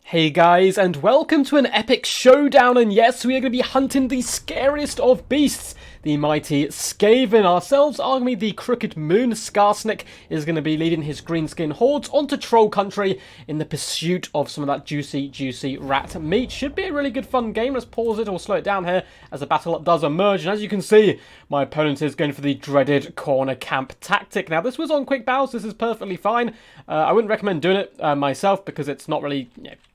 Hey guys, and welcome to an epic showdown, and yes, we are going to be hunting the scariest of beasts, the mighty Skaven. Ourselves are going to be the Crooked Moon. SKARSNIK is going to be leading his greenskin hordes onto Troll Country in the pursuit of some of that juicy rat meat. Should be a really good fun game. Let's pause it or slow it down here as the battle does emerge, and as you can see, my opponent is going for the dreaded corner camp tactic. Now, this was on quick bows. This is perfectly fine. I wouldn't recommend doing it myself because it's not really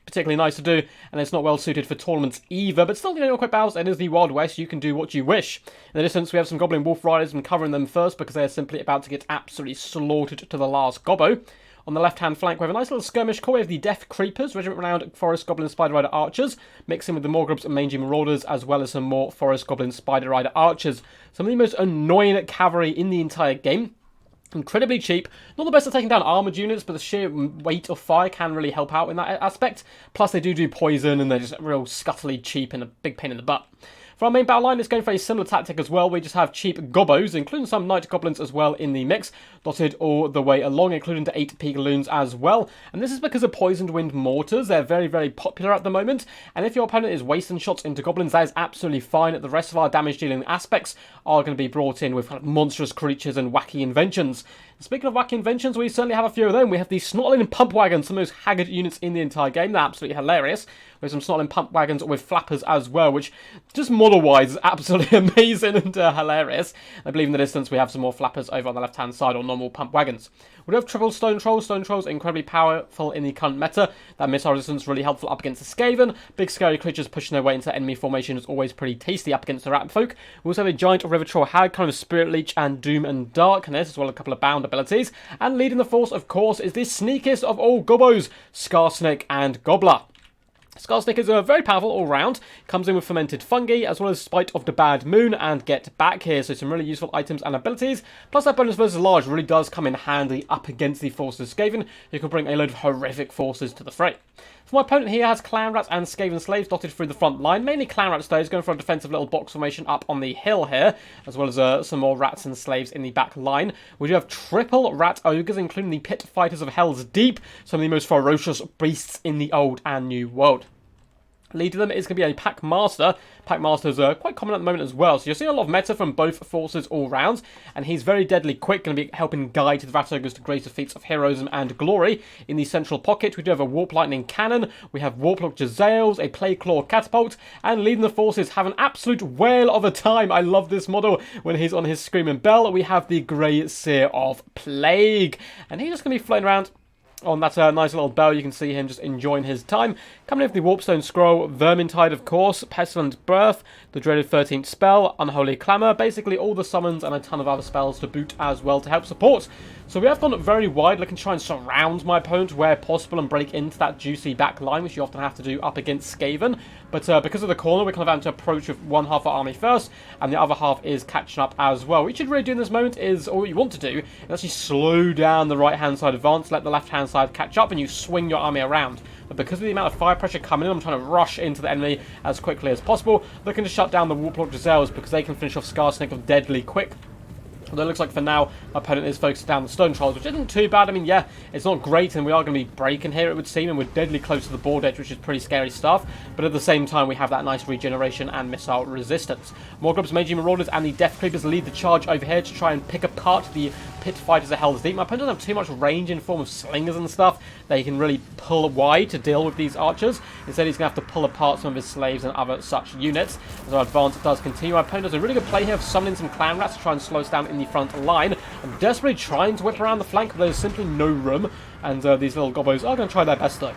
particularly nice to do, and it's not well suited for tournaments either, but still, your quick bows, it is the Wild West, you can do what you wish. In the distance, we have some Goblin Wolf Riders, and covering them first because they are simply about to get absolutely slaughtered to the last gobbo. On the left-hand flank, we have a nice little skirmish core. We have the Death Creepers, regiment-renowned Forest Goblin Spider Rider Archers, mixing with the Morgrubs and Mangy Marauders, as well as some more Forest Goblin Spider Rider Archers. Some of the most annoying cavalry in the entire game. Incredibly cheap, not the best at taking down armoured units, but the sheer weight of fire can really help out in that aspect. Plus they do poison, and they're just real scuttly cheap and a big pain in the butt. For our main battle line, it's going for a similar tactic as well. We just have cheap gobbos, including some Night Goblins as well in the mix, dotted all the way along, including the 8 Pigaloons as well. And this is because of Poisoned Wind Mortars. They're very popular at the moment. And if your opponent is wasting shots into Goblins, that is absolutely fine. The rest of our damage-dealing aspects are going to be brought in with monstrous creatures and wacky inventions. Speaking of wacky inventions, we certainly have a few of them. We have the Snotling Pump Wagons, some of the most haggard units in the entire game. They're absolutely hilarious. We have some Snotling Pump Wagons with flappers as well, which just model-wise is absolutely amazing and hilarious. I believe in the distance we have some more flappers over on the left-hand side, or normal pump wagons. We do have triple Stone Trolls. Stone Trolls are incredibly powerful in the current meta. That missile resistance really helpful up against the Skaven. Big scary creatures pushing their way into enemy formation is always pretty tasty up against the rat folk. We also have a giant River Troll Hag, kind of Spirit Leech and Doom and Darkness, as well as a couple of bound abilities. And leading the force, of course, is the sneakiest of all gobbos, SKARSNIK and Gobbler. SKARSNIK is very powerful all round, comes in with fermented fungi, as well as Spite of the Bad Moon and Get Back here, so some really useful items and abilities. Plus that bonus versus large really does come in handy up against the forces of Skaven, who can bring a load of horrific forces to the fray. For my opponent here has Clan Rats and Skaven Slaves dotted through the front line, mainly Clan Rats though, is going for a defensive little box formation up on the hill here, as well as some more Rats and Slaves in the back line. We do have triple Rat Ogres, including the Pit Fighters of Hell's Deep, some of the most ferocious beasts in the old and new world. Leading them is going to be a Pack Master. Pack Masters are quite common at the moment as well, so you're seeing a lot of meta from both forces all round, and he's very deadly quick, going to be helping guide the Rat Ogres to greater feats of heroism and glory. In the central pocket, we do have a Warp Lightning Cannon, we have Warplock Jezzails, a Plague Claw Catapult, and leading the forces have an absolute whale of a time. I love this model when he's on his Screaming Bell. We have the Grey Seer of Plague, and he's just going to be floating around on that nice little bell. You can see him just enjoying his time. Coming in with the Warpstone Scroll, Vermintide of course, Pestilent Birth, the dreaded 13th spell, Unholy Clamour, basically all the summons and a ton of other spells to boot as well to help support. So we have gone very wide, looking to try and surround my opponent where possible and break into that juicy back line, which you often have to do up against Skaven. But because of the corner, we're kind of having to approach with one half our army first, and the other half is catching up as well. What you should really do in this moment is, or what you want to do, is actually slow down the right-hand side advance, let the left-hand side catch up, and you swing your army around. But because of the amount of fire pressure coming in, I'm trying to rush into the enemy as quickly as possible, looking to shut down the Warplock Jezzails because they can finish off SKARSNIK deadly quick. Although it looks like for now, my opponent is focused down the Stone Trolls, which isn't too bad. I mean, yeah, it's not great, and we are going to be breaking here, it would seem, and we're deadly close to the board edge, which is pretty scary stuff. But at the same time, we have that nice regeneration and missile resistance. Morgrubs, Mangy Marauders, and the Death Creepers lead the charge over here to try and pick apart the Pit Fighters of Hell's Deep. My opponent doesn't have too much range in form of slingers and stuff that he can really pull wide to deal with these archers. Instead, he's going to have to pull apart some of his slaves and other such units. As our advance does continue, my opponent does a really good play here of summoning some Clan Rats to try and slow us down in the front line. I'm desperately trying to whip around the flank, but there's simply no room, and these little gobbos are going to try their best though.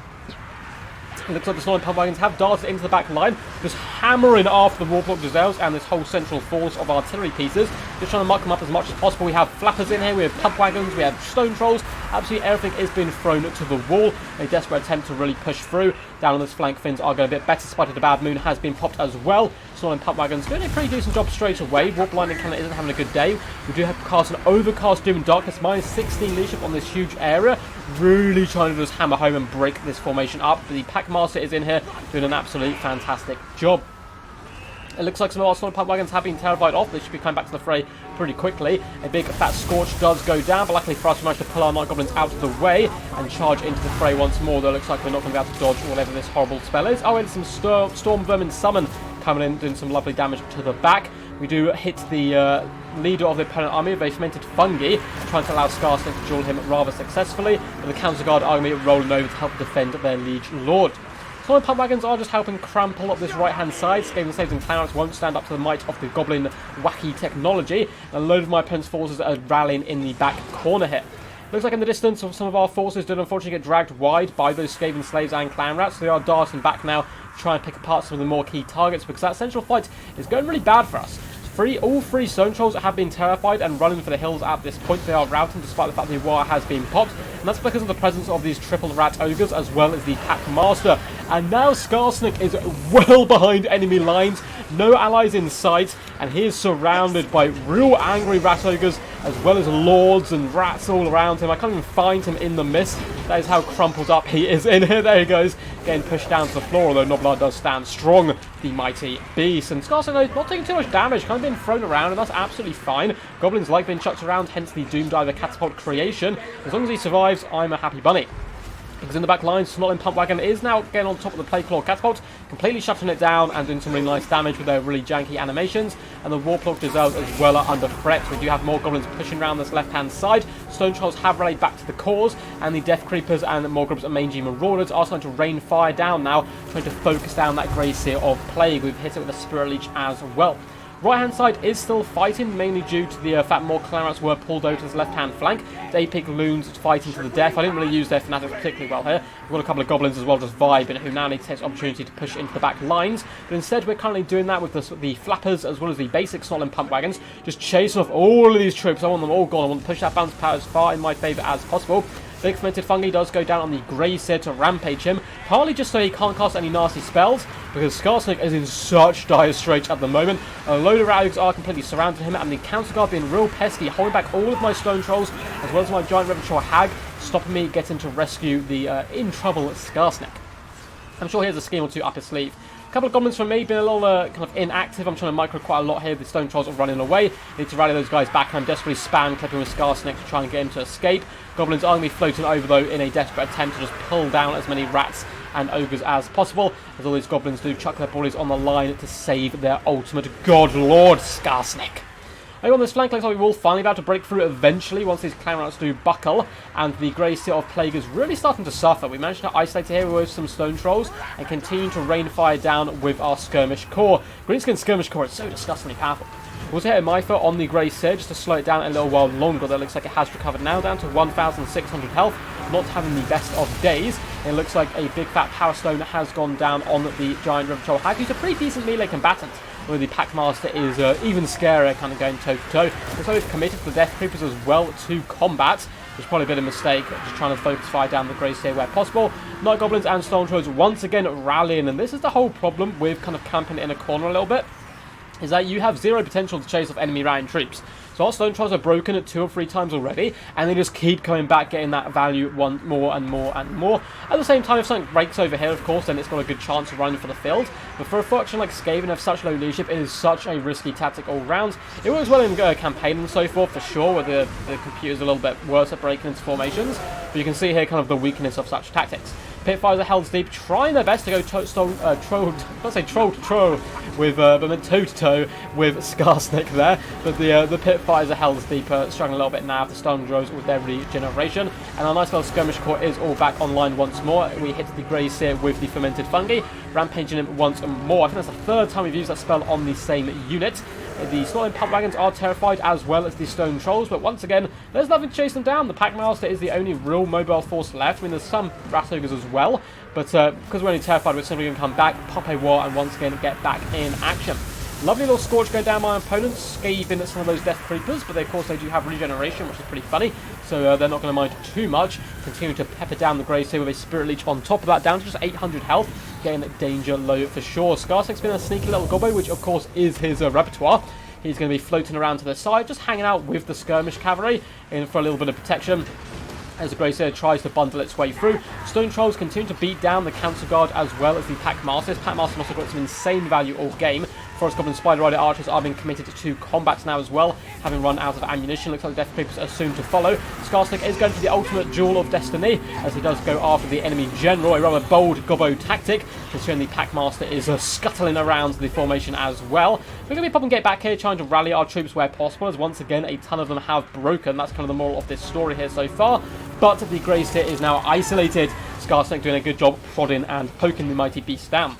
It looks like the Snotling Pump Wagons have darted into the back line, just hammering after the Warplock Jezzails and this whole central force of artillery pieces, just trying to muck them up as much as possible. We have flappers in here, we have pump wagons, we have stone trolls, absolutely everything is being thrown to the wall. A desperate attempt to really push through. Down on this flank, Finns are going a bit better. Spite of the Bad Moon has been popped as well. Snotling Pump Wagons doing a pretty decent job straight away. Warp Lightning Cannon isn't having a good day. We do have to cast an Overcast Doom and Darkness, minus 16 leadership on this huge area. Really trying to just hammer home and break this formation up. The Pack Master is in here doing an absolutely fantastic job. It looks like some of our solid pump wagons have been terrified off. They should be coming back to the fray pretty quickly. A big fat Scorch does go down, but luckily for us, we managed to pull our Night Goblins out of the way and charge into the fray once more, though it looks like we're not going to be able to dodge whatever this horrible spell is. Oh, and some Storm Vermin Summon coming in, doing some lovely damage to the back. We do hit the leader of the opponent army with a fermented fungi, trying to allow SKARSNIK to duel him rather successfully, but the Counter Guard army rolling over to help defend their Liege Lord. Solid pump wagons are just helping crumple up this right-hand side. Skaven Slaves and Clanrats won't stand up to the might of the Goblin wacky technology, and a load of my opponent's forces are rallying in the back corner here. Looks like in the distance, some of our forces did unfortunately get dragged wide by those Skaven Slaves and Clanrats, so they are darting back now to try and pick apart some of the more key targets, because that central fight is going really bad for us. All three Stone Trolls have been terrified and running for the hills at this point. They are routing despite the fact the war has been popped, and that's because of the presence of these triple rat ogres as well as the pack master. And now SKARSNIK is well behind enemy lines, no allies in sight, and he is surrounded by real angry rat ogres as well as lords and rats all around him. I can't even find him in the mist. That is how crumpled up he is in here. There he goes, getting pushed down to the floor, although Noblar does stand strong, the mighty beast. And SKARSNIK not taking too much damage, kind of being thrown around, and that's absolutely fine. Goblins like being chucked around, hence the Doom Diver catapult creation. As long as he survives, I'm a happy bunny. Because in the back line, Snotling Pump Wagon is now getting on top of the Plague-Claw catapult, completely shutting it down and doing some really nice damage with their really janky animations. And the Warplug Deserves as well are under threat. We do have more Goblins pushing around this left-hand side. Stone Trolls have rallied back to the cause, and the Death Creepers and more groups of Mangy Marauders are starting to rain fire down now, trying to focus down that Grey Seer of Plague. We've hit it with a Spirit Leech as well. Right-hand side is still fighting, mainly due to the fact more Clanrats were pulled over to his left-hand flank. The Apic Loons fighting to the death. I didn't really use their Fanatics particularly well here. We've got a couple of Goblins as well just vibing, who now need to take this opportunity to push into the back lines. But instead, we're currently doing that with the Flappers as well as the basic Snotling Pump Wagons, just chasing off all of these troops. I want them all gone. I want to push that bounce power as far in my favour as possible. Big Fermented Fungi does go down on the Grey Seer to rampage him, partly just so he can't cast any nasty spells, because SKARSNIK is in such dire straits at the moment. A load of Rogues are completely surrounding him, and the Counter Guard being real pesky, holding back all of my Stone Trolls, as well as my Giant Repertoire Hag, stopping me getting to rescue the in trouble SKARSNIK. I'm sure he has a scheme or two up his sleeve. A couple of Goblins from me, been a little kind of inactive. I'm trying to micro quite a lot here. The Stone Trolls are running away. Need to rally those guys back. I'm desperately spam clipping with SKARSNIK to try and get him to escape. Goblins are going to be floating over, though, in a desperate attempt to just pull down as many rats and ogres as possible, as all these Goblins do chuck their bodies on the line to save their ultimate God Lord, SKARSNIK. Over on this flank, looks like we will finally be able to break through eventually once these Clanrats do buckle, and the Grey Seer of Plague is really starting to suffer. We managed to isolate it here with some Stone Trolls and continue to rain fire down with our Skirmish Core. Greenskins Skirmish Core is so disgustingly powerful. We also hit a Mytha on the Grey Seer just to slow it down a little while longer. That looks like it has recovered now down to 1,600 health, not having the best of days. It looks like a big fat Power Stone has gone down on the Giant Repertoire Hag, who's a pretty decent melee combatant, where the Packmaster is even scarier, kind of going toe-to-toe. So we've committed the Death Creepers as well to combat, which is probably a bit of a mistake, just trying to focus fire down the Grey Seer where possible. Night Goblins and Stone Trolls once again rallying, and this is the whole problem with kind of camping in a corner a little bit, is that you have zero potential to chase off enemy routing troops. So our Stone Trolls are broken at 2 or 3 times already, and they just keep coming back, getting that value more and more and more. At the same time, if something breaks over here, of course, then it's got a good chance of running for the field. But for a faction like Skaven have such low leadership, it is such a risky tactic all round. It works well in campaign and so forth, for sure, where the computer's a little bit worse at breaking into formations. But you can see here kind of the weakness of such tactics. Pitfires are held deep, trying their best to go troll to troll with, but meant toe to toe with SKARSNIK there. But the Pitfires are held deep, struggling a little bit now. The Stone Trolls with their regeneration, and our nice little Skirmish Core is all back online once more. We hit the Grey Seer with the Fermented Fungi, rampaging him once more. I think that's the 3rd time we've used that spell on the same unit. The Snotling Pump Wagons are terrified, as well as the Stone Trolls, but once again, there's nothing to chase them down. The Packmaster is the only real mobile force left. I mean, there's some Rat Ogres as well, but because we're only terrified, we're simply going to come back, pop a war, and once again get back in action. Lovely little Scorch going down my opponents, scaving at some of those Death Creepers, but of course they do have regeneration, which is pretty funny, so they're not going to mind too much. Continue to pepper down the Grey Seer with a Spirit Leech on top of that, down to just 800 health, getting danger low for sure. SKARSNIK's been a sneaky little gobbo, which of course is his repertoire. He's going to be floating around to the side, just hanging out with the Skirmish Cavalry in for a little bit of protection, as the Grey Seer tries to bundle its way through. Stone Trolls continue to beat down the Counter Guard as well as the Packmasters. Packmaster must have got some insane value all game. Forest Goblin Spider Rider archers are being committed to combat now as well, having run out of ammunition. Looks like the Death Creepers are soon to follow. SKARSNIK is going for the ultimate duel of destiny, as he does go after the enemy general. A rather bold gobbo tactic, considering the Packmaster is scuttling around the formation as well. We're going to be popping Get Back here, trying to rally our troops where possible, as once again a ton of them have broken. That's kind of the moral of this story here so far. But the Grace tier is now isolated. SKARSNIK doing a good job prodding and poking the mighty beast down.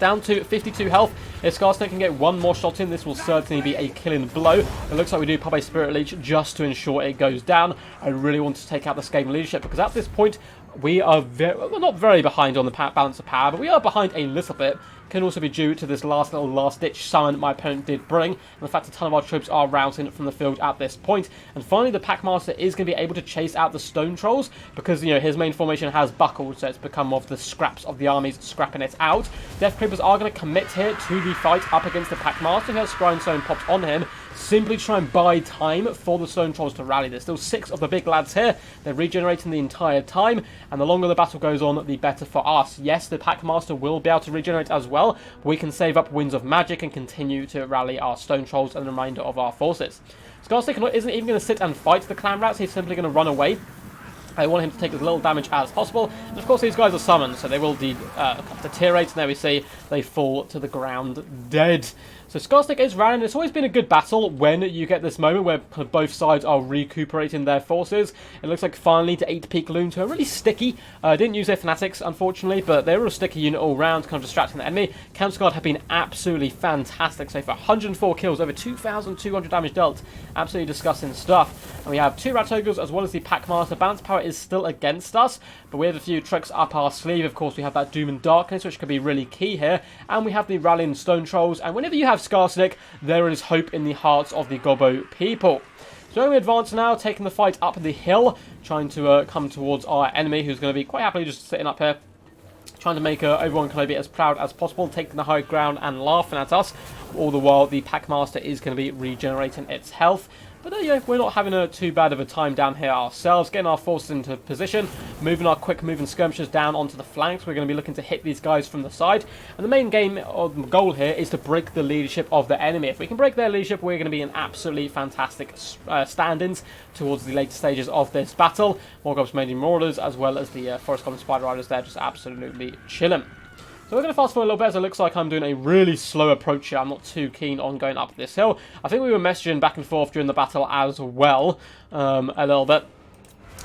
Down to 52 health. If SKARSNIK can get one more shot in, this will certainly be a killing blow. It looks like we do pop a Spirit Leech just to ensure it goes down. I really want to take out the Skaven leadership, because at this point we are well, not very behind on the balance of power, but we are behind a little bit. Can also be due to this last-ditch summon my opponent did bring, and the fact a ton of our troops are routing from the field at this point. And finally, the Packmaster is going to be able to chase out the Stone Trolls, because, you know, his main formation has buckled, so it's become of the scraps of the armies scrapping it out. Death Creepers are going to commit here to the fight up against the Packmaster, who has Grindstone popped on him, simply try and buy time for the Stone Trolls to rally. There's still 6 of the big lads here. They're regenerating the entire time, and the longer the battle goes on, the better for us. Yes, the Packmaster will be able to regenerate as well, but we can save up Winds of Magic and continue to rally our Stone Trolls and the remainder of our forces. SKARSNIK isn't even going to sit and fight the Clan Rats. He's simply going to run away. I want him to take as little damage as possible. And of course, these guys are summoned, so they will deteriorate. And there we see they fall to the ground dead. So SKARSNIK is rallying. It's always been a good battle when you get this moment where both sides are recuperating their forces. It looks like finally to 8 Peak Loons, who are really sticky. Didn't use their Fanatics, unfortunately, but they were a sticky unit all round, kind of distracting the enemy. Camp Guard have been absolutely fantastic so far. 104 kills, over 2,200 damage dealt. Absolutely disgusting stuff. And we have 2 Rat Ogres as well as the Packmaster. Balance power is still against us, but we have a few tricks up our sleeve. Of course, we have that Doom and Darkness, which could be really key here. And we have the Rallying Stone Trolls. And whenever you have SKARSNIK, there is hope in the hearts of the Gobbo people. So we advance now, taking the fight up the hill, trying to come towards our enemy, who's going to be quite happily just sitting up here, trying to make everyone kind of be as proud as possible, taking the high ground and laughing at us. All the while, the Packmaster is going to be regenerating its health. But you know, we're not having too bad of a time down here ourselves, getting our forces into position, moving our quick moving skirmishers down onto the flanks. We're going to be looking to hit these guys from the side. And the main goal here is to break the leadership of the enemy. If we can break their leadership, we're going to be in absolutely fantastic stand-ins towards the later stages of this battle. Morgob's Maiden Marauders, as well as the Forest Goblin Spider Riders there, just absolutely chilling. So we're going to fast forward a little bit, as it looks like I'm doing a really slow approach here. I'm not too keen on going up this hill. I think we were messaging back and forth during the battle as well, a little bit.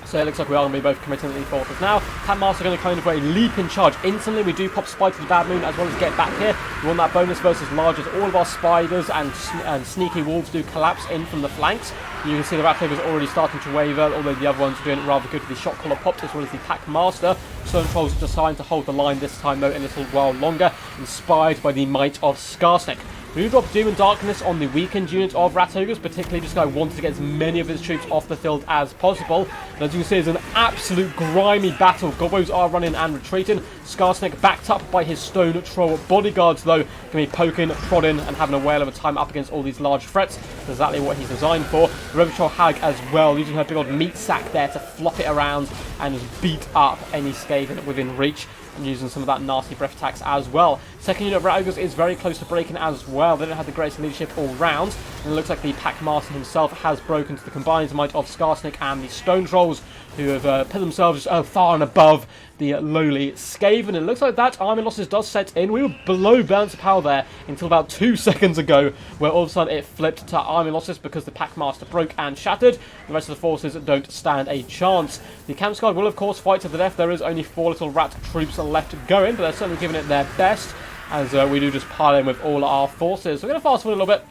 So it looks like we are going to be both committing to the forces now. Packmaster going to kind of leap in charge instantly. We do pop Spite to the Bad Moon as well as Get Back here. We want that bonus versus large, as all of our spiders and sneaky wolves do collapse in from the flanks. You can see the Rat Ogres already starting to waver, although the other ones are doing it rather good with the Shot Collar pops as well as the Packmaster. Stone Trolls are deciding to hold the line this time though a little while longer, inspired by the might of SKARSNIK. We do drop Doom and Darkness on the weakened unit of Rat Ogres, particularly just because I wanted to get as many of his troops off the field as possible. And as you can see, it's an absolute grimy battle. Gobbos are running and retreating. SKARSNIK, backed up by his Stone Troll bodyguards, though, can be poking, prodding, and having a whale of a time up against all these large threats. That's exactly what he's designed for. The Rebel Troll Hag as well, using her big old meat sack there to flop it around and just beat up any Skaven within reach, and using some of that nasty breath attacks as well. Second unit of Rat Ogres is very close to breaking as well. They don't have the greatest leadership all round, and it looks like the Packmaster himself has broken to the combined might of SKARSNIK and the Stone Trolls, who have put themselves far and above the lowly Skaven. It looks like that army losses does set in. We were below balance of power there until about 2 seconds ago, where all of a sudden it flipped to army losses because the Packmaster broke and shattered. The rest of the forces don't stand a chance. The Camp Guard will of course fight to the death. There is only 4 little rat troops left going, but they're certainly giving it their best, as we do just pile in with all our forces. So we're going to fast forward a little bit.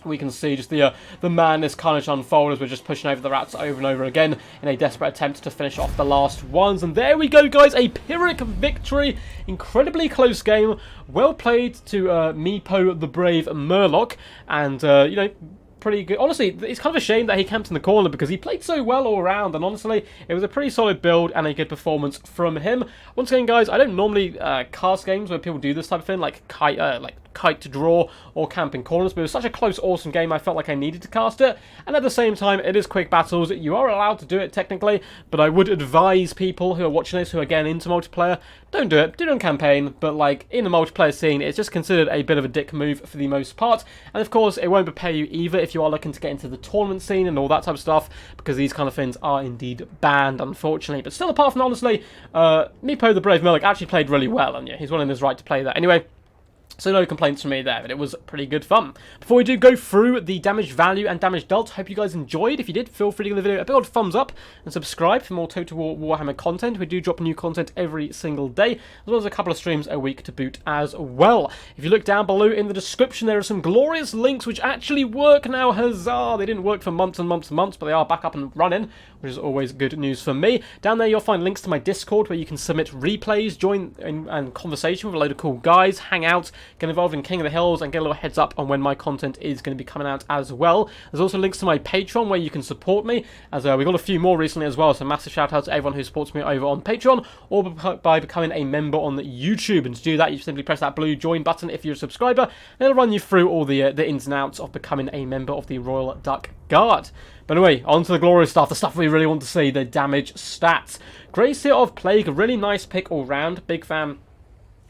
We can see just the madness carnage unfold as we're just pushing over the rats over and over again in a desperate attempt to finish off the last ones. And there we go, guys, a Pyrrhic victory. Incredibly close game. Well played to Meepo the Brave Murloc. And, you know, pretty good. Honestly, it's kind of a shame that he camped in the corner because he played so well all around, and honestly, it was a pretty solid build and a good performance from him. Once again, guys, I don't normally cast games where people do this type of thing, like Kite to Draw or Camping Corners, but it was such a close, awesome game, I felt like I needed to cast it. And at the same time, it is quick battles. You are allowed to do it technically, but I would advise people who are watching this, who are getting into multiplayer, don't do it. Do it on campaign, but like in the multiplayer scene, it's just considered a bit of a dick move for the most part. And of course, it won't prepare you either if you are looking to get into the tournament scene and all that type of stuff, because these kind of things are indeed banned, unfortunately. But still, apart from honestly, Meepo the Brave Merlic actually played really well, and yeah, he's well in his right to play that. Anyway, so no complaints from me there, but it was pretty good fun. Before we do go through the damage value and damage dealt, hope you guys enjoyed. If you did, feel free to give the video a big old thumbs up and subscribe for more Total War Warhammer content. We do drop new content every single day, as well as a couple of streams a week to boot as well. If you look down below in the description, there are some glorious links which actually work now. Huzzah! They didn't work for months and months and months, but they are back up and running, which is always good news for me. Down there, you'll find links to my Discord, where you can submit replays, join in conversation with a load of cool guys, hang out, get involved in King of the Hills, and get a little heads up on when my content is going to be coming out as well. There's also links to my Patreon where you can support me, as we got a few more recently as well, so massive shout out to everyone who supports me over on Patreon, or by becoming a member on YouTube. And to do that, you simply press that blue join button if you're a subscriber, and it'll run you through all the ins and outs of becoming a member of the Royal Duck Guard. But anyway, on to the glorious stuff, the stuff we really want to see, the damage stats. Graceseer of Plague, a really nice pick all round, big fan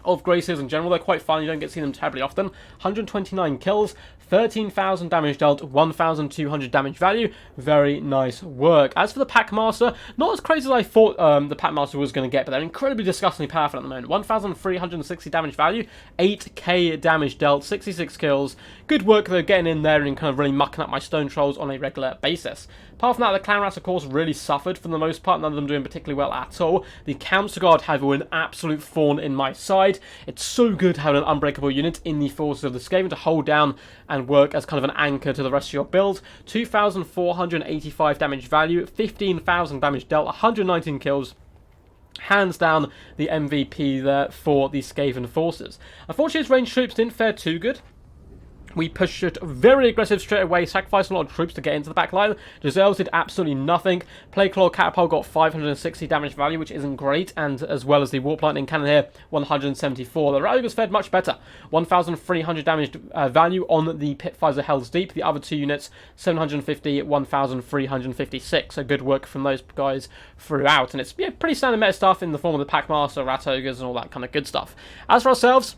of Graceseers in general. They're quite fun, you don't get to see them terribly often. 129 kills, 13,000 damage dealt, 1,200 damage value. Very nice work. As for the Packmaster, not as crazy as I thought the Packmaster was going to get, but they're incredibly disgustingly powerful at the moment. 1,360 damage value, 8k damage dealt, 66 kills. Good work though, getting in there and kind of really mucking up my Stone Trolls on a regular basis. Apart from that, the Clan Rats, of course, really suffered for the most part, none of them doing particularly well at all. The Counter Guard have an absolute thorn in my side. It's so good having an unbreakable unit in the forces of the Skaven to hold down and work as kind of an anchor to the rest of your build. 2,485 damage value, 15,000 damage dealt, 119 kills. Hands down the MVP there for the Skaven forces. Unfortunately, his ranged troops didn't fare too good. We pushed it very aggressive straight away, sacrificing a lot of troops to get into the back line. Giselles did absolutely nothing. Plagueclaw Catapult got 560 damage value, which isn't great, and as well as the Warp Lightning Cannon here, 174. The Ralligers fared much better. 1,300 damage value on the Pitfires of Hell's Deep. The other two units, 750, 1,356. So good work from those guys throughout. And it's pretty standard meta stuff in the form of the Packmaster, Rat Ogres, and all that kind of good stuff. As for ourselves,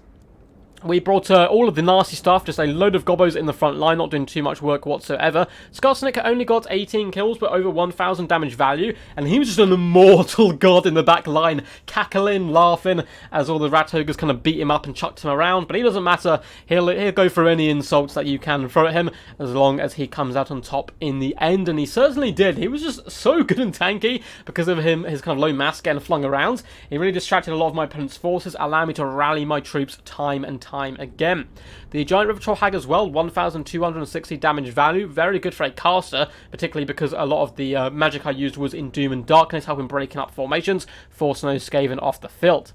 we brought all of the nasty stuff, just a load of gobbos in the front line, not doing too much work whatsoever. SKARSNIK only got 18 kills, but over 1,000 damage value, and he was just an immortal god in the back line, cackling, laughing, as all the Rat Ogres kind of beat him up and chucked him around, but he doesn't matter. He'll go through any insults that you can throw at him, as long as he comes out on top in the end, and he certainly did. He was just so good and tanky, because of his kind of low mass getting flung around. He really distracted a lot of my opponent's forces, allowing me to rally my troops time and time again. The Giant River Troll Hag as well, 1,260 damage value, very good for a caster, particularly because a lot of the magic I used was in Doom and Darkness, helping breaking up formations, forcing those Skaven off the field.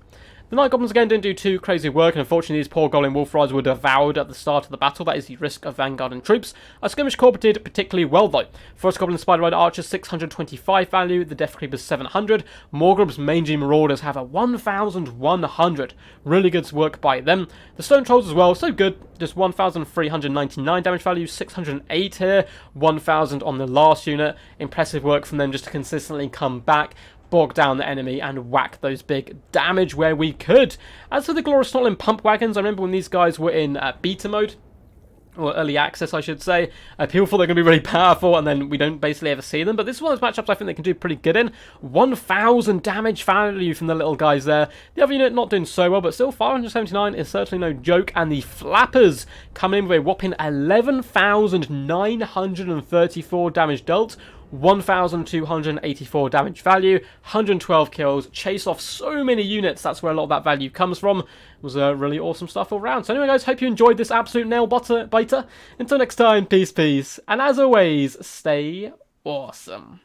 The Night Goblins again didn't do too crazy work, and unfortunately these poor Goblin Wolf Riders were devoured at the start of the battle. That is the risk of Vanguard and troops. Our Skirmish Corps did particularly well though. Forest Goblin Spider Rider Archers, 625 value, the Death Creepers 700. Morgrub's Mangy Marauders have a 1,100. Really good work by them. The Stone Trolls as well, so good. Just 1,399 damage value, 608 here, 1,000 on the last unit. Impressive work from them just to consistently come back, bog down the enemy, and whack those big damage where we could. As for the Glorious Snotling Pump Wagons, I remember when these guys were in beta mode, or early access I should say, people thought they're going to be really powerful, and then we don't basically ever see them, but this is one of those matchups I think they can do pretty good in. 1,000 damage value from the little guys there. The other unit not doing so well, but still 579 is certainly no joke, and the Flappers coming in with a whopping 11,934 damage dealt, 1,284 damage value, 112 kills, chase off so many units. That's where a lot of that value comes from. It was really awesome stuff all around. So anyway guys, hope you enjoyed this absolute nail biter. Until next time, peace, and as always, stay awesome.